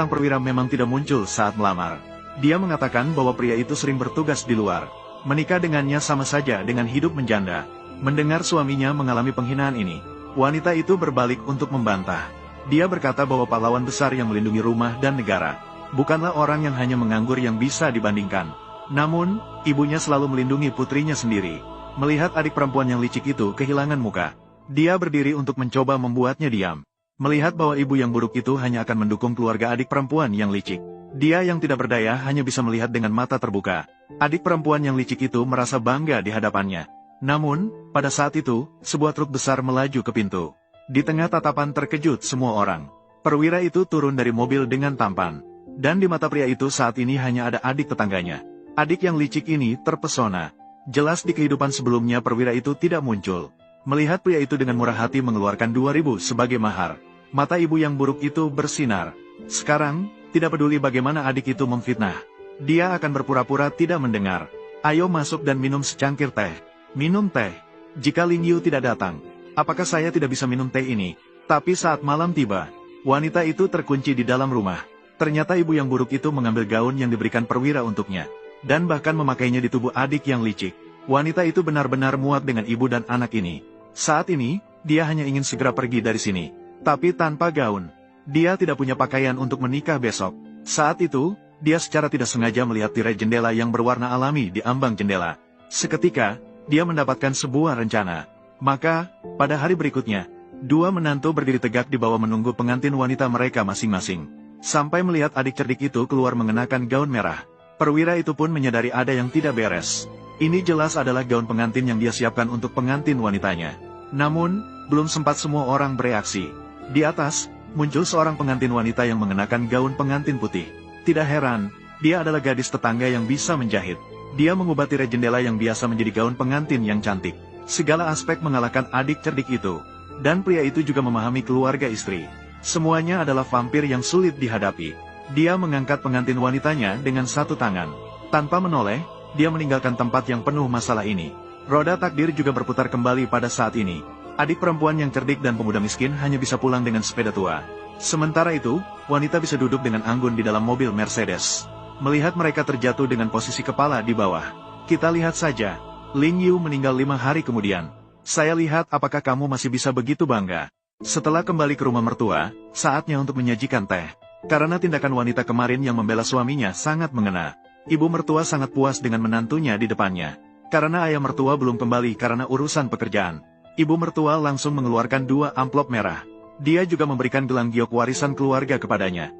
Sang perwira memang tidak muncul saat melamar. Dia mengatakan bahwa pria itu sering bertugas di luar. Menikah dengannya sama saja dengan hidup menjanda. Mendengar suaminya mengalami penghinaan ini, wanita itu berbalik untuk membantah. Dia berkata bahwa pahlawan besar yang melindungi rumah dan negara bukanlah orang yang hanya menganggur yang bisa dibandingkan. Namun, ibunya selalu melindungi putrinya sendiri. Melihat adik perempuan yang licik itu kehilangan muka, dia berdiri untuk mencoba membuatnya diam. Melihat bahwa ibu yang buruk itu hanya akan mendukung keluarga adik perempuan yang licik, dia yang tidak berdaya hanya bisa melihat dengan mata terbuka. Adik perempuan yang licik itu merasa bangga di hadapannya. Namun, pada saat itu, sebuah truk besar melaju ke pintu. Di tengah tatapan terkejut semua orang, perwira itu turun dari mobil dengan tampan. Dan di mata pria itu saat ini hanya ada adik tetangganya. Adik yang licik ini terpesona. Jelas di kehidupan sebelumnya perwira itu tidak muncul. Melihat pria itu dengan murah hati mengeluarkan 2.000 sebagai mahar, mata ibu yang buruk itu bersinar. Sekarang, tidak peduli bagaimana adik itu memfitnah, dia akan berpura-pura tidak mendengar. Ayo masuk dan minum secangkir teh. Minum teh. Jika Ling Yu tidak datang, apakah saya tidak bisa minum teh ini? Tapi saat malam tiba, wanita itu terkunci di dalam rumah. Ternyata ibu yang buruk itu mengambil gaun yang diberikan perwira untuknya, dan bahkan memakainya di tubuh adik yang licik. Wanita itu benar-benar muak dengan ibu dan anak ini. Saat ini, dia hanya ingin segera pergi dari sini. Tapi tanpa gaun, dia tidak punya pakaian untuk menikah besok. Saat itu, dia secara tidak sengaja melihat tirai jendela yang berwarna alami di ambang jendela. Seketika, dia mendapatkan sebuah rencana. Maka, pada hari berikutnya, dua menantu berdiri tegak di bawah menunggu pengantin wanita mereka masing-masing. Sampai melihat adik cerdik itu keluar mengenakan gaun merah, perwira itu pun menyadari ada yang tidak beres. Ini jelas adalah gaun pengantin yang dia siapkan untuk pengantin wanitanya. Namun, belum sempat semua orang bereaksi. Di atas, muncul seorang pengantin wanita yang mengenakan gaun pengantin putih. Tidak heran, dia adalah gadis tetangga yang bisa menjahit. Dia mengubah tirai jendela yang biasa menjadi gaun pengantin yang cantik. Segala aspek mengalahkan adik cerdik itu. Dan pria itu juga memahami keluarga istri. Semuanya adalah vampir yang sulit dihadapi. Dia mengangkat pengantin wanitanya dengan satu tangan. Tanpa menoleh, dia meninggalkan tempat yang penuh masalah ini. Roda takdir juga berputar kembali pada saat ini. Adik perempuan yang cerdik dan pemuda miskin hanya bisa pulang dengan sepeda tua. Sementara itu, wanita bisa duduk dengan anggun di dalam mobil Mercedes. Melihat mereka terjatuh dengan posisi kepala di bawah. Kita lihat saja, Ling Yu meninggal 5 hari kemudian. Saya lihat apakah kamu masih bisa begitu bangga. Setelah kembali ke rumah mertua, saatnya untuk menyajikan teh. Karena tindakan wanita kemarin yang membela suaminya sangat mengena. Ibu mertua sangat puas dengan menantunya di depannya. Karena ayah mertua belum kembali karena urusan pekerjaan, ibu mertua langsung mengeluarkan 2 amplop merah. Dia juga memberikan gelang giok warisan keluarga kepadanya.